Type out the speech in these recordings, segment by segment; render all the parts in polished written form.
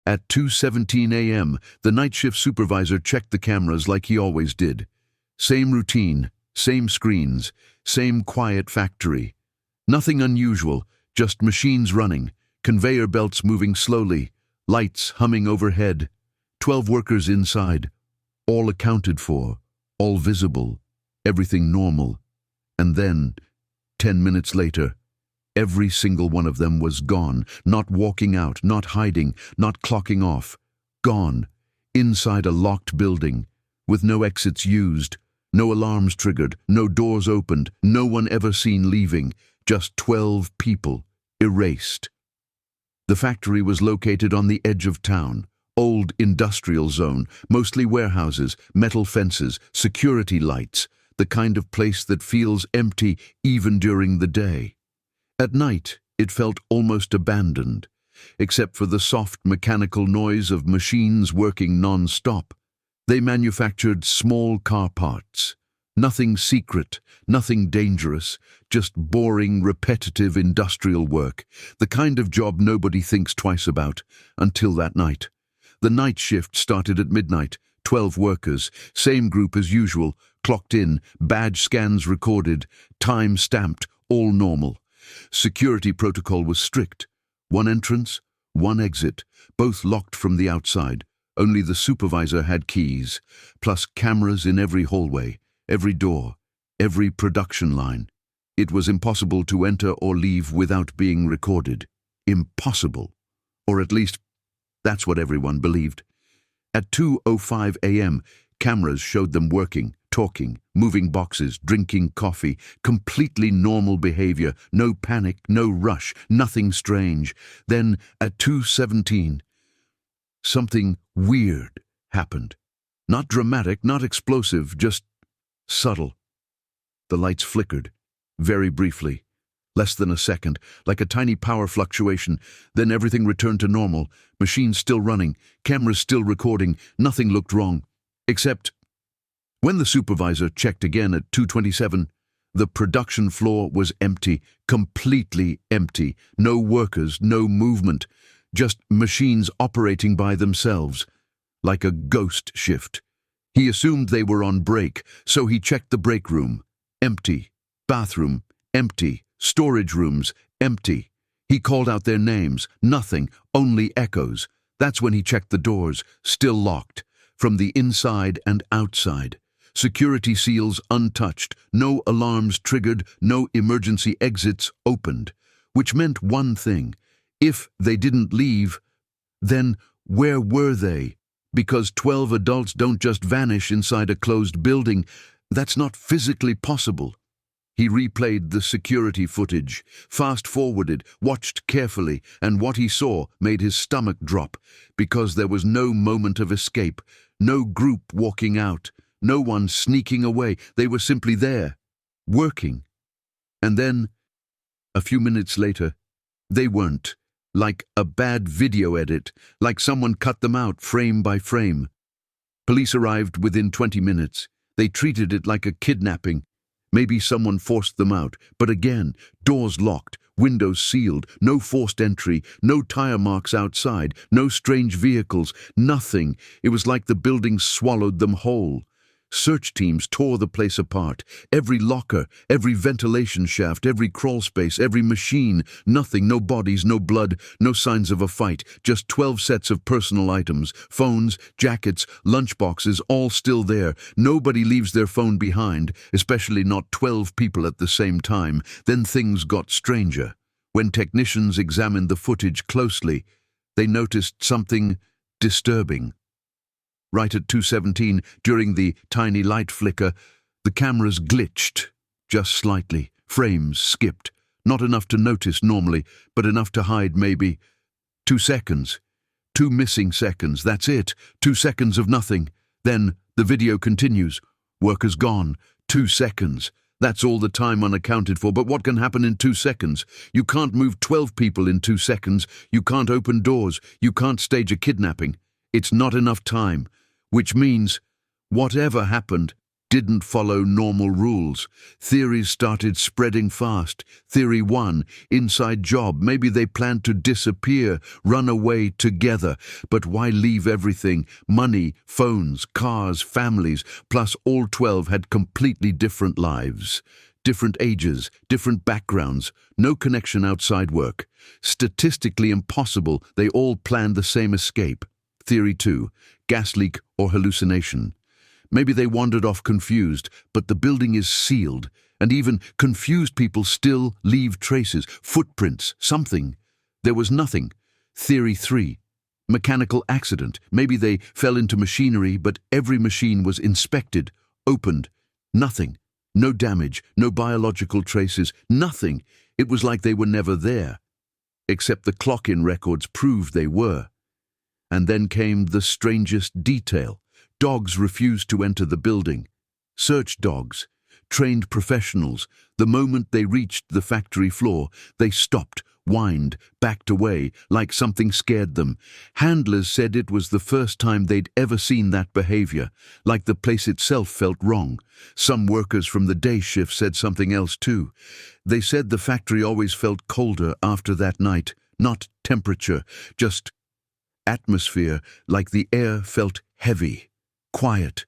At 2:17 a.m., the night shift supervisor checked the cameras like he always did. Same routine, same screens, same quiet factory. Nothing unusual, just machines running, conveyor belts moving slowly, lights humming overhead, 12 workers inside, all accounted for, all visible, everything normal. And then, 10 minutes later, every single one of them was gone, not walking out, not hiding, not clocking off. Gone, inside a locked building, with no exits used, no alarms triggered, no doors opened, no one ever seen leaving, just 12 people, erased. The factory was located on the edge of town, old industrial zone, mostly warehouses, metal fences, security lights, the kind of place that feels empty even during the day. At night, it felt almost abandoned, except for the soft mechanical noise of machines working non-stop. They manufactured small car parts. Nothing secret, nothing dangerous, just boring, repetitive industrial work, the kind of job nobody thinks twice about, until that night. The night shift started at midnight, 12 workers, same group as usual, clocked in, badge scans recorded, time stamped, all normal. Security protocol was strict. One entrance, one exit, both locked from the outside. Only the supervisor had keys, plus cameras in every hallway, every door, every production line. It was impossible to enter or leave without being recorded. Impossible. Or at least, that's what everyone believed. At 2:05 a.m., cameras showed them working, talking, moving boxes, drinking coffee, completely normal behavior, no panic, no rush, nothing strange. Then, at 2:17, something weird happened. Not dramatic, not explosive, just subtle. The lights flickered, very briefly, less than a second, like a tiny power fluctuation. Then everything returned to normal, machines still running, cameras still recording, nothing looked wrong. Except, when the supervisor checked again at 2:27, the production floor was empty, completely empty. No workers, no movement, just machines operating by themselves, like a ghost shift. He assumed they were on break, so he checked the break room. Empty. Bathroom. Empty. Storage rooms. Empty. He called out their names. Nothing. Only echoes. That's when he checked the doors. Still locked. From the inside and outside. Security seals untouched. No alarms triggered. No emergency exits opened. Which meant one thing. If they didn't leave, then where were they? Because 12 adults don't just vanish inside a closed building. That's not physically possible. He replayed the security footage, fast-forwarded, watched carefully, and what he saw made his stomach drop, because there was no moment of escape, no group walking out, no one sneaking away. They were simply there, working. And then, a few minutes later, they weren't. Like a bad video edit, like someone cut them out frame by frame. Police arrived within 20 minutes. They treated it like a kidnapping. Maybe someone forced them out, but again, doors locked, windows sealed, no forced entry, no tire marks outside, no strange vehicles, nothing. It was like the building swallowed them whole. Search teams tore the place apart. Every locker, every ventilation shaft, every crawl space, every machine. Nothing, no bodies, no blood, no signs of a fight. Just 12 sets of personal items, phones, jackets, lunchboxes, all still there. Nobody leaves their phone behind, especially not 12 people at the same time. Then things got stranger. When technicians examined the footage closely, they noticed something disturbing. Right at 2:17, during the tiny light flicker, the cameras glitched, just slightly. Frames skipped. Not enough to notice normally, but enough to hide maybe 2 seconds. 2 missing seconds, that's it. 2 seconds of nothing. Then the video continues. Workers gone. 2 seconds. That's all the time unaccounted for, but what can happen in 2 seconds? You can't move 12 people in 2 seconds. You can't open doors. You can't stage a kidnapping. It's not enough time. Which means, whatever happened, didn't follow normal rules. Theories started spreading fast. Theory 1, inside job. Maybe they planned to disappear, run away together. But why leave everything? Money, phones, cars, families, plus all 12 had completely different lives. Different ages, different backgrounds, no connection outside work. Statistically impossible, they all planned the same escape. Theory 2, gas leak or hallucination. Maybe they wandered off confused, but the building is sealed, and even confused people still leave traces, footprints, something. There was nothing. Theory 3, mechanical accident. Maybe they fell into machinery, but every machine was inspected, opened. Nothing. No damage, no biological traces, nothing. It was like they were never there. Except the clock-in records proved they were. And then came the strangest detail. Dogs refused to enter the building. Search dogs, trained professionals. The moment they reached the factory floor, they stopped, whined, backed away, like something scared them. Handlers said it was the first time they'd ever seen that behavior, like the place itself felt wrong. Some workers from the day shift said something else too. They said the factory always felt colder after that night, not temperature, just atmosphere, like the air felt heavy. Quiet.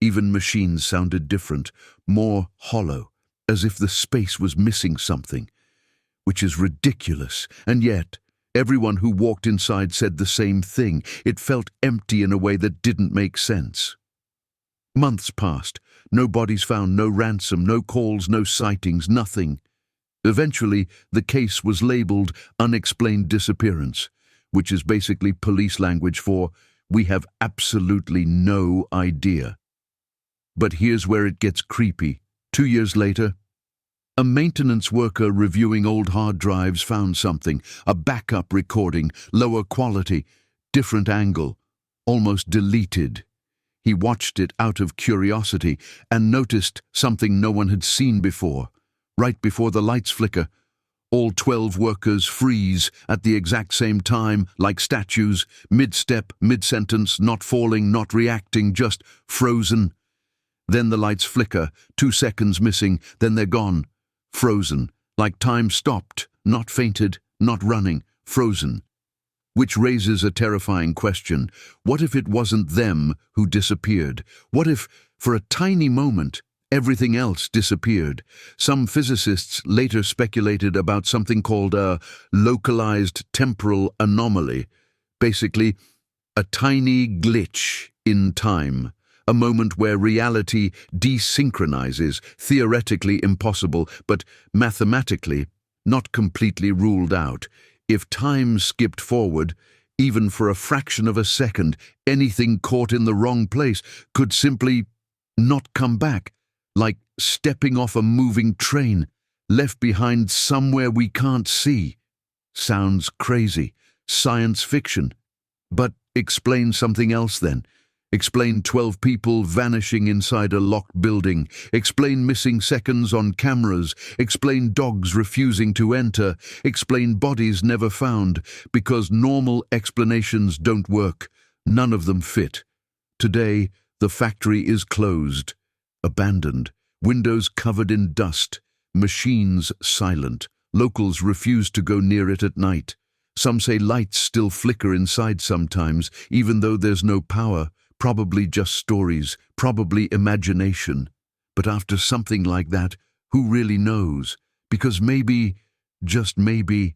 Even machines sounded different, more hollow, as if the space was missing something, which is ridiculous. And yet, everyone who walked inside said the same thing. It felt empty in a way that didn't make sense. Months passed. No bodies found, no ransom, no calls, no sightings, nothing. Eventually, the case was labeled Unexplained Disappearance, which is basically police language for we have absolutely no idea. But here's where it gets creepy. 2 years later, a maintenance worker reviewing old hard drives found something, a backup recording, lower quality, different angle, almost deleted. He watched it out of curiosity and noticed something no one had seen before. Right before the lights flicker, all 12 workers freeze at the exact same time, like statues, mid-step, mid-sentence, not falling, not reacting, just frozen. Then the lights flicker, 2 seconds missing, then they're gone. Frozen, like time stopped, not fainted, not running, frozen. Which raises a terrifying question. What if it wasn't them who disappeared? What if, for a tiny moment, everything else disappeared? Some physicists later speculated about something called a localized temporal anomaly, basically a tiny glitch in time, a moment where reality desynchronizes, theoretically impossible, but mathematically not completely ruled out. If time skipped forward, even for a fraction of a second, anything caught in the wrong place could simply not come back. Like stepping off a moving train, left behind somewhere we can't see. Sounds crazy, science fiction. But explain something else then. Explain 12 people vanishing inside a locked building. Explain missing seconds on cameras. Explain dogs refusing to enter. Explain bodies never found, because normal explanations don't work. None of them fit. Today, the factory is closed. Abandoned, windows covered in dust, machines silent. Locals refuse to go near it at night. Some say lights still flicker inside sometimes, even though there's no power. Probably just stories, probably imagination. But after something like that, who really knows? Because maybe, just maybe,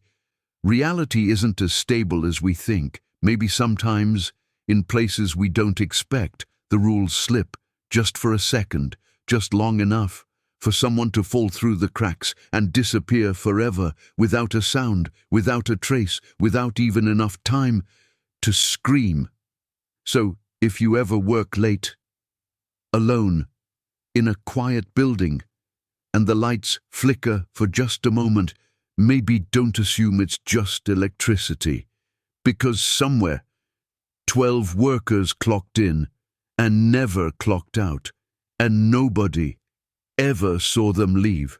reality isn't as stable as we think. Maybe sometimes, in places we don't expect, the rules slip, just for a second, just long enough for someone to fall through the cracks and disappear forever, without a sound, without a trace, without even enough time to scream. So, if you ever work late, alone, in a quiet building, and the lights flicker for just a moment, maybe don't assume it's just electricity, because somewhere, 12 workers clocked in and never clocked out, and nobody ever saw them leave.